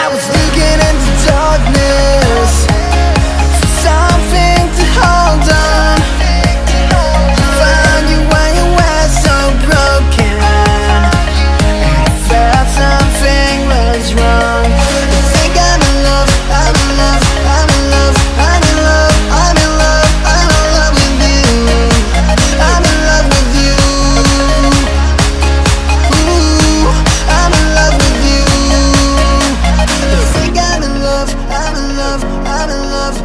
I was looking into darkness for something to hold on. Found you when you were so broken, and I felt something was wrong. I think I'm in love, I'm in love, I'm in love, I'm in love, I'm in love, I'm in love with you. I'm in love with you. Ooh, I'm in love with you. I think I'm in love, I'm in love, I'm in love,